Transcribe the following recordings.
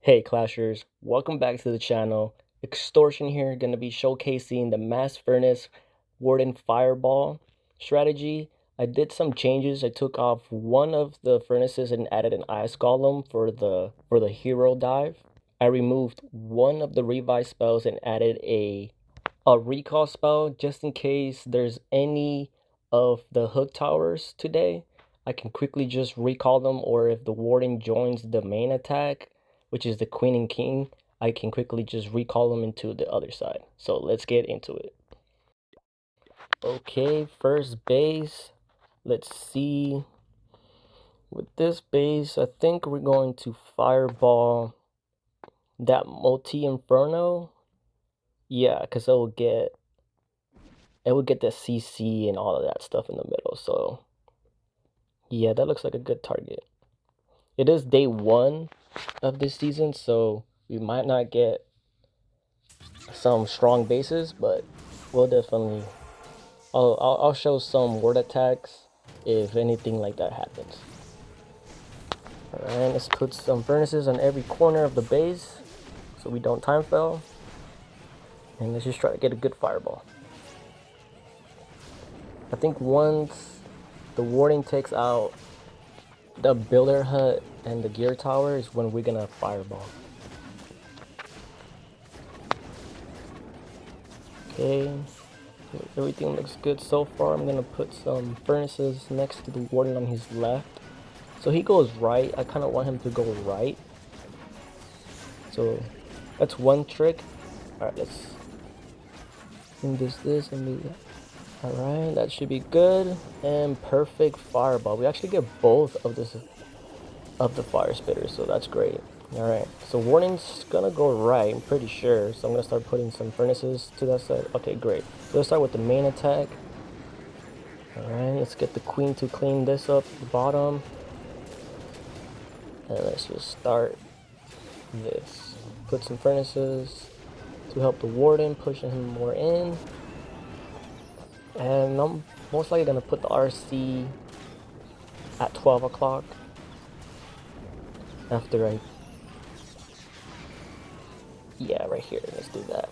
Hey Clashers, welcome back to the channel. Extortion here, gonna be showcasing the mass furnace Warden Fireball strategy. I did some changes. I took off one of the furnaces and added an ice golem for the hero dive. I removed one of the revive spells and added a recall spell just in case there's any of the hook towers today. I can quickly just recall them, or if the warden joins the main attack, which is the queen and king, I can quickly just recall them into the other side. So let's get into it. Okay, first base. Let's see. With this base, I think we're going to fireball that multi-inferno. Yeah, because it will get the CC and all of that stuff in the middle. So yeah, that looks like a good target. It is day 1 of this season, so we might not get some strong bases, but we'll definitely I'll show some ward attacks if anything like that happens. Alright, let's put some furnaces on every corner of the base so we don't time fail. And let's just try to get a good fireball. I think once the warden takes out the builder hut and the gear tower is when we're gonna fireball. Okay, everything looks good so far. I'm gonna put some furnaces next to the warden on his left. So he goes right. I kind of want him to go right. So that's one trick. Alright, let's this and do that. Alright, that should be good. And perfect fireball. We actually get both of the fire spitters, so that's great. Alright, so warning's gonna go right, I'm pretty sure. So I'm gonna start putting some furnaces to that side. Okay, great. So let's start with the main attack. Alright, let's get the queen to clean this up at the bottom. And let's just start this. Put some furnaces to help the warden, pushing him more in. And I'm most likely gonna put the RC at 12 o'clock. After yeah, right here, let's do that.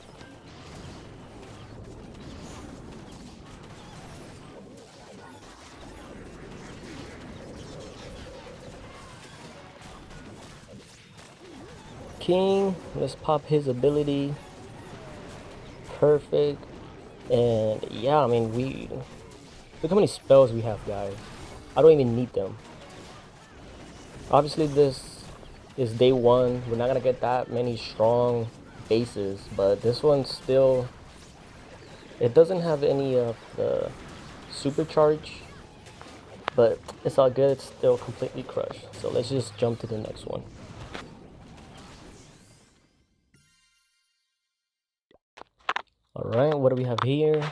King, let's pop his ability. Perfect. And yeah, I mean, look how many spells we have, guys. I don't even need them. Obviously, this is day 1. We're not gonna get that many strong bases, but this one still, it doesn't have any of the supercharge, but it's all good. It's still completely crushed. So let's just jump to the next one. Alright, what do we have here?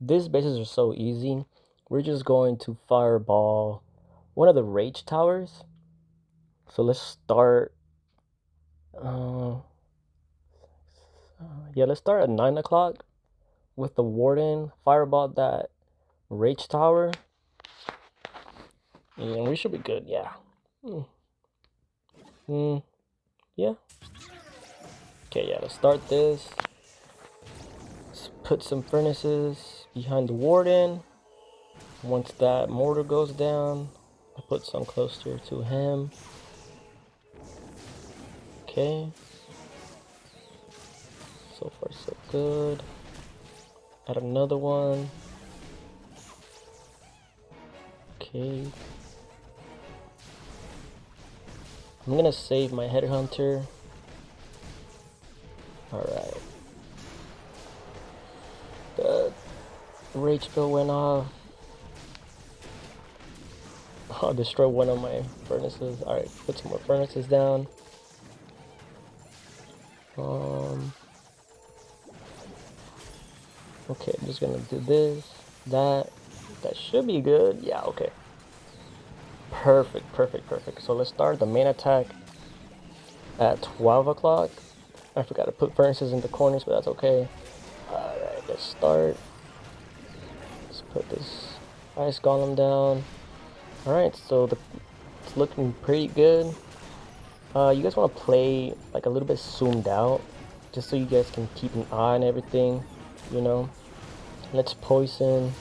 These bases are so easy. We're just going to fireball one of the rage towers. So let's start yeah, let's start at 9 o'clock with the warden. Fireball that rage tower, and we should be good. Yeah. Yeah. Okay, yeah, let's start this. Let's put some furnaces behind the warden. Once that mortar goes down, I put some closer to him. Okay. So far so good. Add another one. Okay. I'm gonna save my headhunter. Alright. The rage spell went off. I'll destroy one of my furnaces. Alright, put some more furnaces down. Okay, I'm just gonna do this, that should be good. Yeah, okay. Perfect. So let's start the main attack at 12 o'clock. I forgot to put furnaces in the corners, but that's okay. Alright, let's start. Let's put this ice golem down. Alright, so it's looking pretty good. You guys want to play like a little bit zoomed out, just so you guys can keep an eye on everything, you know. Let's poison.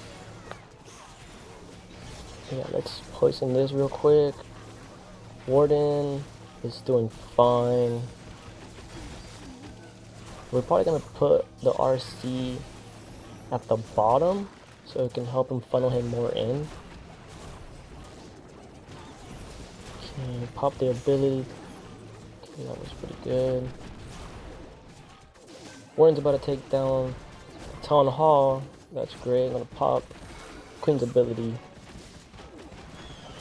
Yeah, let's poison this real quick. Warden is doing fine. We're probably gonna put the RC at the bottom so it can help him funnel him more in. Okay, pop the ability. Okay, that was pretty good. Warren's about to take down Town Hall. That's great. I'm gonna pop Queen's ability.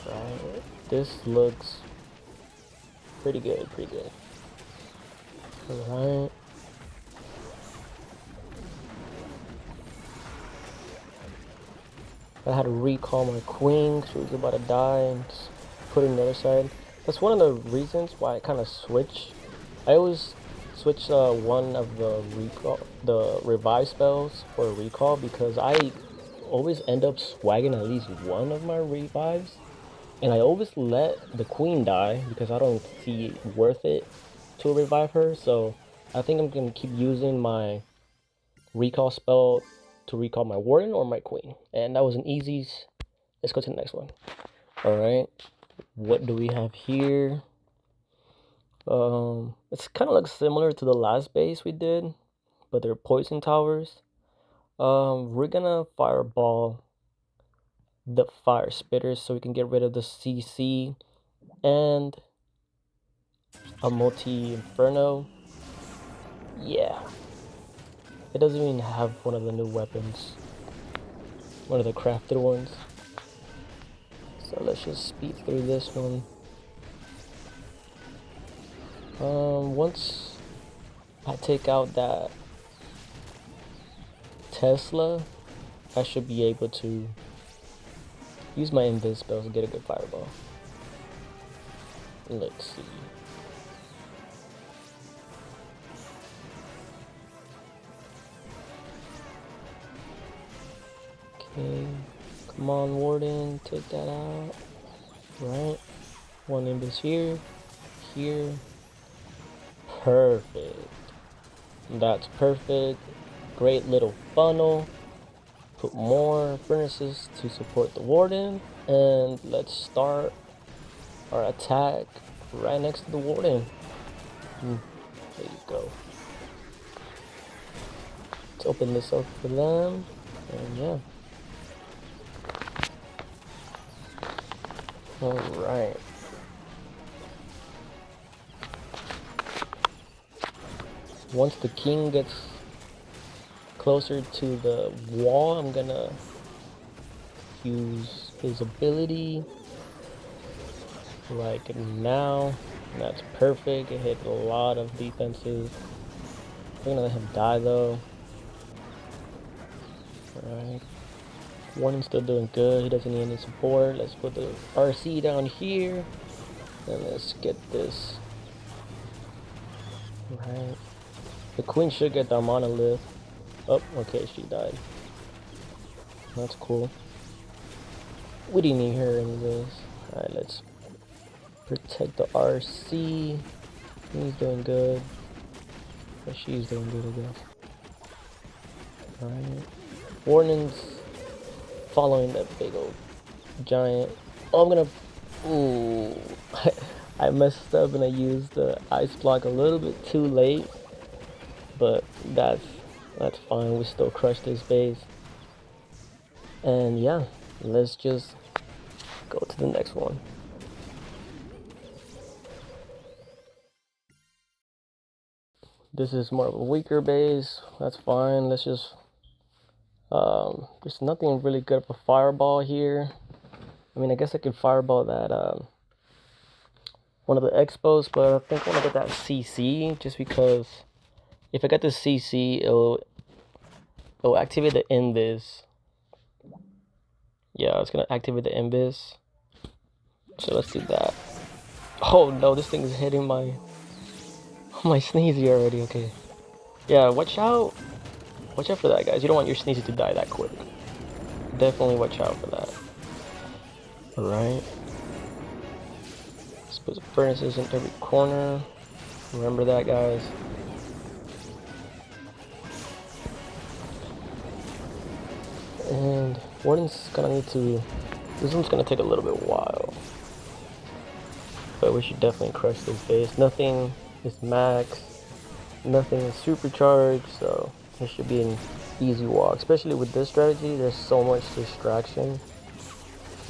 Right. This looks pretty good, pretty good. Alright. I had to recall my queen, she was about to die, and just put it on the other side. That's one of the reasons why I kind of switch. I always switch one of the revive spells for a recall, because I always end up swagging at least one of my revives, and I always let the queen die because I don't see it worth it to revive her. So I think I'm gonna keep using my recall spell to recall my warden or my queen, and that was an easy. Let's go to the next one. All right, what do we have here? It's kind of looks similar to the last base we did, but they're poison towers. We're gonna fireball the fire spitters so we can get rid of the CC and a multi inferno. Yeah, it doesn't even have one of the new weapons, one of the crafted ones. So let's just speed through this one. Once I take out that Tesla, I should be able to use my invis spells to get a good fireball. Let's see. Okay, come on, Warden, take that out. Right, one invis here, here. Perfect. That's perfect. Great little funnel. Put more furnaces to support the warden, and let's start our attack right next to the warden. There you go. Let's open this up for them, and yeah. All right. Once the king gets closer to the wall, I'm gonna use his ability like now. That's perfect. It hit a lot of defenses. I'm gonna let him die though. Alright. Warden's still doing good. He doesn't need any support. Let's put the RC down here. And let's get this. Alright. The queen should get the monolith. Oh, okay, she died. That's cool. We didn't need her in this. Alright, let's protect the RC. He's doing good. But she's doing good, I guess. Alright. Warden's following that big old giant. Oh, I'm gonna. Ooh. I messed up and I used the ice block a little bit too late. But that's fine. We still crushed this base. And yeah, let's just go to the next one. This is more of a weaker base. That's fine. Let's just there's nothing really good for fireball here. I mean, I guess I could fireball that one of the expos, but I think I want to get that CC just because if I get the CC, it'll activate the invis. Yeah, it's gonna activate the invis. So let's do that. Oh no, this thing is hitting my sneezy already. Okay. Yeah, watch out. Watch out for that, guys. You don't want your sneezy to die that quick. Definitely watch out for that. Alright. Let's Put some furnaces in every corner. Remember that, guys. And Warden's gonna need to... This one's gonna take a little bit while. But we should definitely crush this base. Nothing is max. Nothing is supercharged. So it should be an easy walk. Especially with this strategy, there's so much distraction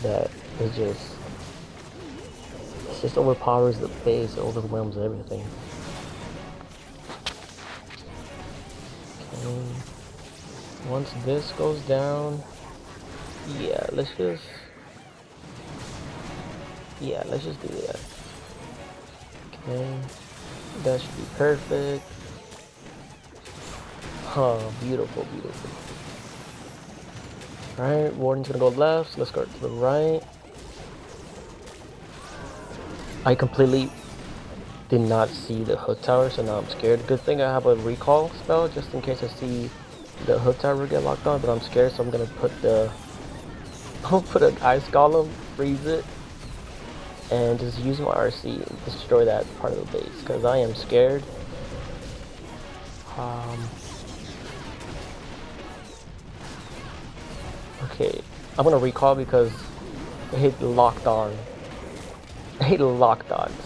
that it just overpowers the base. It overwhelms everything. Okay. Once this goes down, yeah, let's just do that. Okay, that should be perfect. Oh, beautiful, beautiful. Alright, Warden's gonna go left, so let's go to the right. I completely did not see the hook tower, so now I'm scared. Good thing I have a recall spell, just in case I see the hook tower get locked on, but I'm scared, so I'm gonna put an ice golem, freeze it, and just use my RC and destroy that part of the base, because I am scared. Okay, I'm gonna recall because I hit locked on.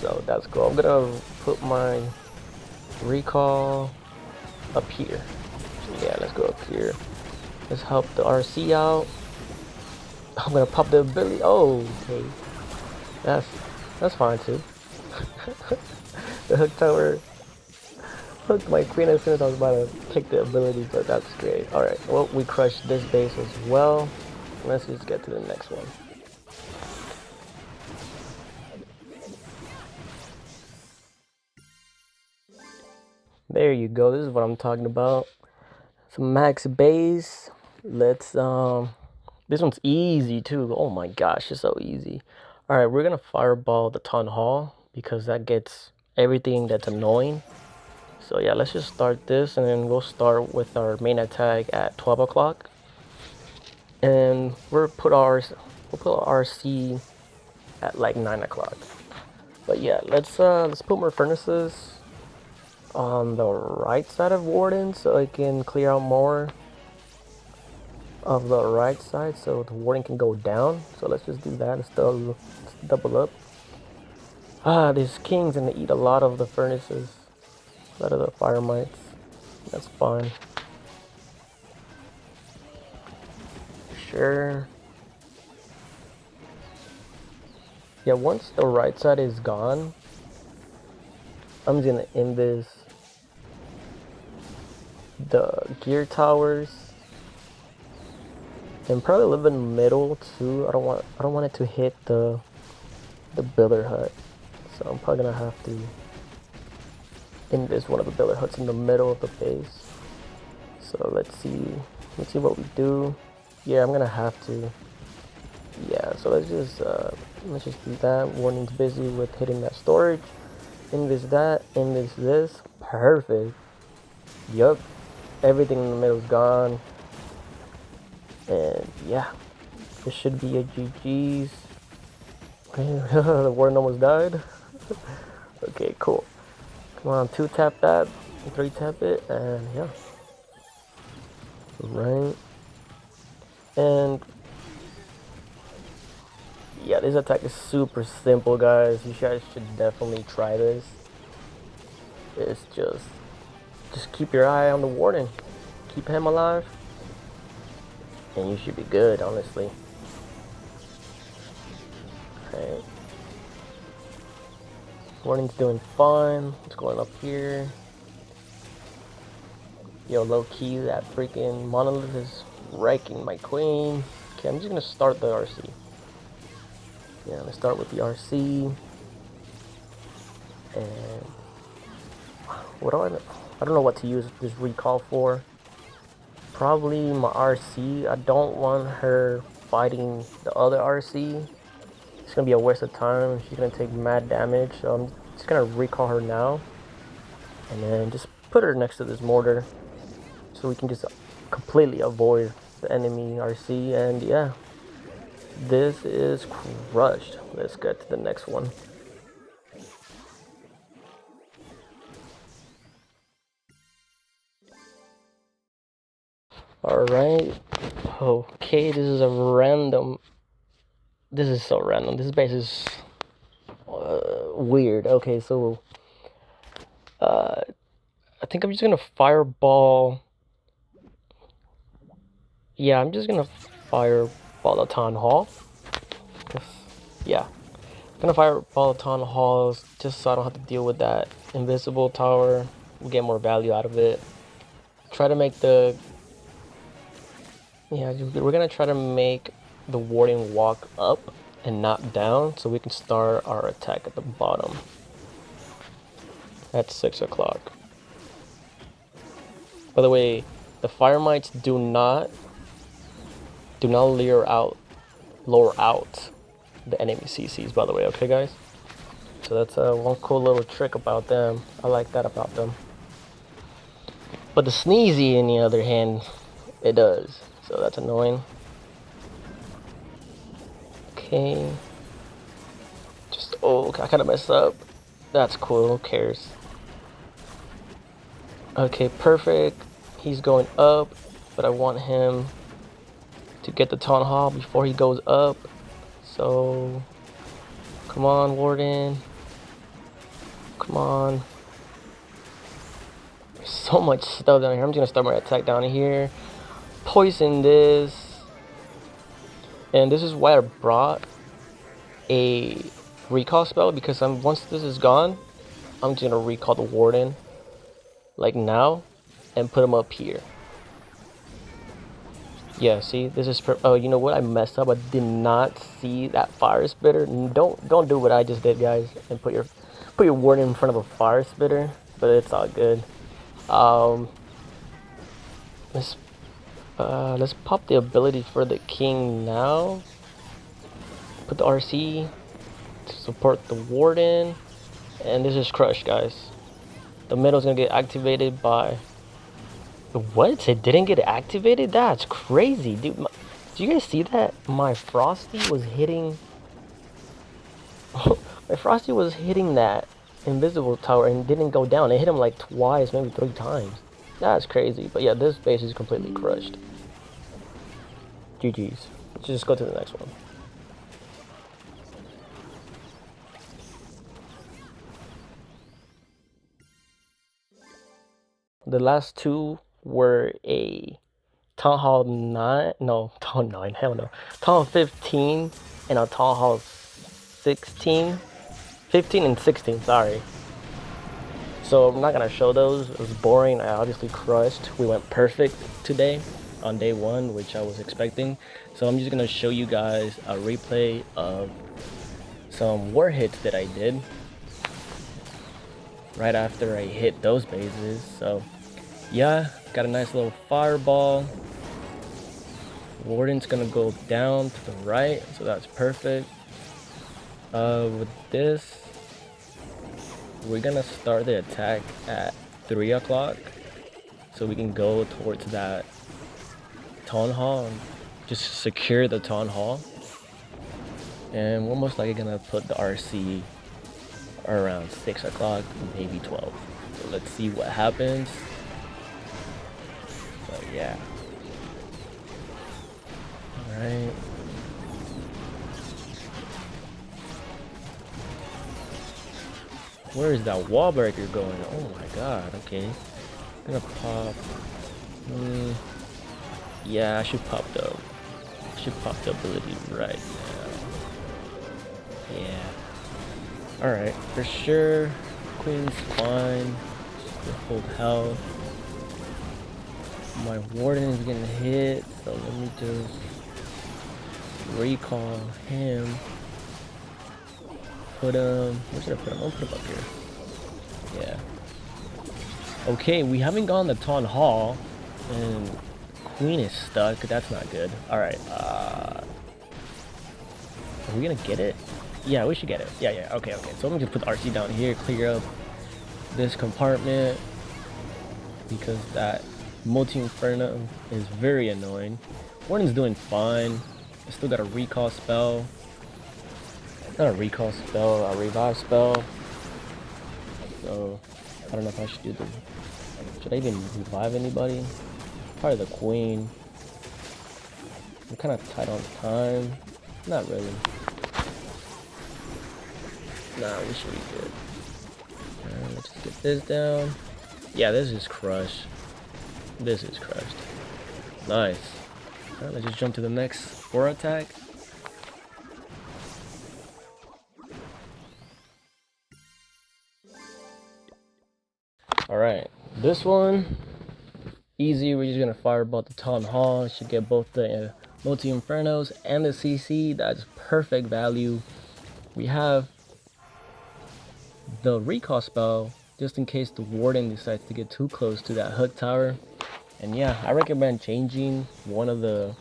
So that's cool. I'm gonna put my recall up here. Yeah, let's go up here. Let's help the RC out. I'm gonna pop the ability. Oh, okay. That's fine too. The hook tower hooked my queen as soon as I was about to pick the ability, but that's great. Alright, well, we crushed this base as well. Let's just get to the next one. There you go. This is what I'm talking about. Some max base. Let's this one's easy too. Oh my gosh, it's so easy. Alright, we're gonna fireball the town hall because that gets everything that's annoying. So yeah, let's just start this, and then we'll start with our main attack at 12 o'clock. And we'll put our RC at like 9 o'clock. But yeah, let's put more furnaces on the right side of Warden so I can clear out more of the right side so the Warden can go down. So let's just do that. Let's double up. This king's gonna eat a lot of the furnaces, a lot of the fire mites. That's fine. Sure. Yeah, once the right side is gone, I'm just gonna end the gear towers, and probably a little bit in the middle too. I don't want it to hit the builder hut, so I'm probably gonna have to end one of the builder huts in the middle of the base. So let's see what we do. Yeah, I'm gonna have to. Yeah, so let's just do that. Warden's busy with hitting that storage. Invis that, invis this. Perfect. Yup. Everything in the middle is gone. And yeah, this should be a GG's. The Warden almost died. Okay, cool. Come on, 2-tap that, 3-tap it, and yeah. Right. And yeah, this attack is super simple, guys. You guys should definitely try this. It's just keep your eye on the Warden. Keep him alive. And you should be good, honestly. Okay. Warden's doing fine. What's going up here? Yo, low key, that freaking monolith is wrecking my queen. Okay, I'm just gonna start the RC. Yeah, let's start with the RC. And what do I don't know what to use this recall for. Probably my RC. I don't want her fighting the other RC. It's gonna be a waste of time. She's gonna take mad damage. So I'm just gonna recall her now. And then just put her next to this mortar, so we can just completely avoid the enemy RC. And yeah, this is crushed. Let's get to the next one. Alright. Okay, this is a random. This is so random. This base is weird. Okay, so I think I'm just gonna fireball. Yeah, I'm just gonna fireball the town hall. Yeah, I'm gonna fireball the town halls just so I don't have to deal with that invisible tower. We'll get more value out of it. Try to make the. Yeah, we're gonna try to make the warden walk up and not down so we can start our attack at the bottom at 6 o'clock. By the way, the fire mites do not lure out the enemy CCs, by the way, okay guys? So that's one cool little trick about them. I like that about them. But the sneezy, on the other hand, it does. So that's annoying. Okay. Oh, I kind of messed up. That's cool, who cares? Okay, perfect. He's going up, but I want him to get the town hall before he goes up. So, come on, Warden. Come on. There's so much stuff down here. I'm just gonna start my attack down here. Poison this. And this is why I brought a recall spell, because once this is gone, I'm just gonna recall the Warden, like now, and put him up here. Yeah, see, this is oh, you know what? I messed up. I did not see that fire spitter. Don't do what I just did, guys, and put your Warden in front of a fire spitter. But it's all good. Let's pop the ability for the king now. Put the RC to support the Warden, and this is crushed, guys. The middle's gonna get activated by. What? It didn't get activated? That's crazy, dude. Do you guys see that? My Frosty was hitting. My Frosty was hitting that invisible tower and didn't go down. It hit him like twice, maybe 3 times. That's crazy. But yeah, this base is completely crushed. GG's. Let's just go to the next one. The last two were a Town Hall 9, no, Town 9, hell no. Town Hall 15 and a Town Hall 16. 15 and 16, sorry. So I'm not gonna show those, it was boring. I obviously crushed. We went perfect today on day 1, which I was expecting. So I'm just gonna show you guys a replay of some war hits that I did right after I hit those bases. So yeah, got a nice little fireball. Warden's gonna go down to the right, so that's perfect. With this, we're gonna start the attack at 3 o'clock so we can go towards that town hall and just secure the town hall. And we're most likely gonna put the RC around 6 o'clock, maybe 12. So let's see what happens. But yeah. Alright. Where is that wall breaker going? Oh my god, okay. I'm gonna pop. Yeah, I should pop the ability right now. Yeah. Alright, for sure. Queen's fine. Just full health. My Warden is getting hit, so let me just recall him. Put him. Where should I put him? I'll put him up here. Yeah. Okay, we haven't gone to Town Hall, and Queen is stuck. That's not good. All right. Are we gonna get it? Yeah, we should get it. Yeah. Okay. So I'm gonna just put the RC down here, clear up this compartment because that multi-inferno is very annoying. Warden's doing fine. I still got a recall spell. Not a recall spell, a revive spell. So I don't know if I should do the. Should I even revive anybody? Probably the queen. I'm kind of tight on time. Not really. Nah, we should be good. Alright, let's just get this down. Yeah, this is crushed. This is crushed. Nice. Alright, let's just jump to the next 4 attack. Alright, this one, easy. We're just gonna fireball the Town Hall. Should get both the multi-infernos and the CC. That's perfect value. We have the recall spell, just in case the Warden decides to get too close to that hook tower. And yeah, I recommend changing one of the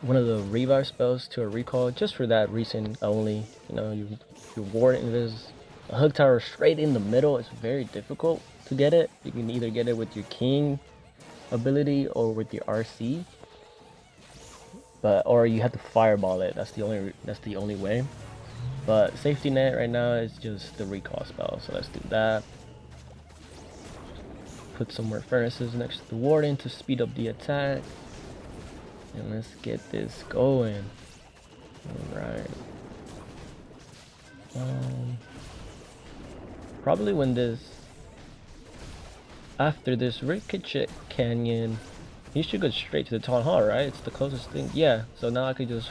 revive spells to a recall, just for that reason only. You know, your Warden, there's a hook tower straight in the middle. It's very difficult to get it. You can either get it with your king ability or with your RC, or you have to fireball it. That's the only way. But safety net right now is just the recall spell, so let's do that. Put some more furnaces next to the Warden to speed up the attack, and let's get this going. Alright. Probably when after this Ricochet Canyon, you should go straight to the Town Hall, right? It's the closest thing. Yeah, so now I could just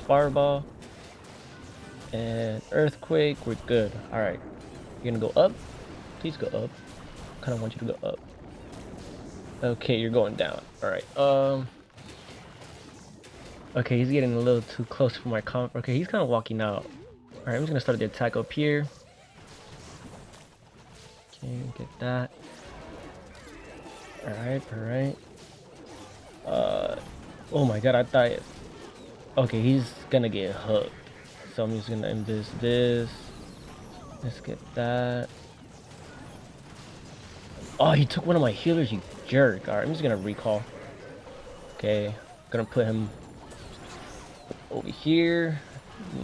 fireball and earthquake. We're good. Alright, you're gonna go up. Please go up. I kind of want you to go up. Okay, you're going down. Alright, okay, he's getting a little too close for my comp. Okay, he's kind of walking out. Alright, I'm just gonna start the attack up here. Okay, get that. Alright. Oh my god, I thought okay, he's gonna get hooked. So I'm just gonna end this. Let's get that. Oh, he took one of my healers, you jerk. Alright, I'm just gonna recall. Okay, gonna put him over here.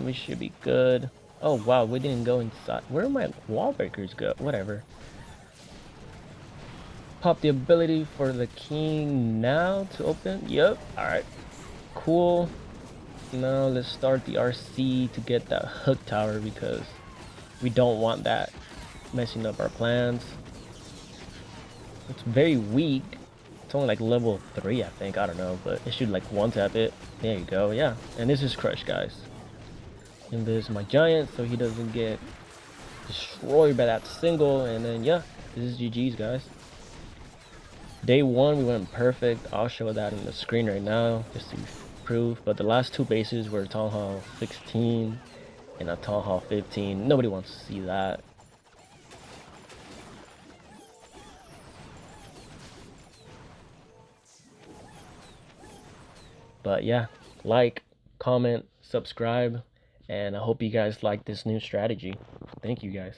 We should be good. Oh wow, we didn't go inside. Where did my wall breakers go? Whatever. Pop the ability for the king now to open. Yep. Alright. Cool. Now let's start the RC to get that hook tower, because we don't want that messing up our plans. It's very weak. It's only like level 3, I think. I don't know, but it should like one tap it. There you go. Yeah. And this is crushed, guys. And there's my giant, so he doesn't get destroyed by that single. And then yeah, this is GG's, guys. Day 1 we went perfect. I'll show that in the screen right now just to prove. But the last 2 bases were Town Hall 16 and a Town Hall 15. Nobody wants to see that. But yeah, like, comment, subscribe, and I hope you guys like this new strategy. Thank you, guys.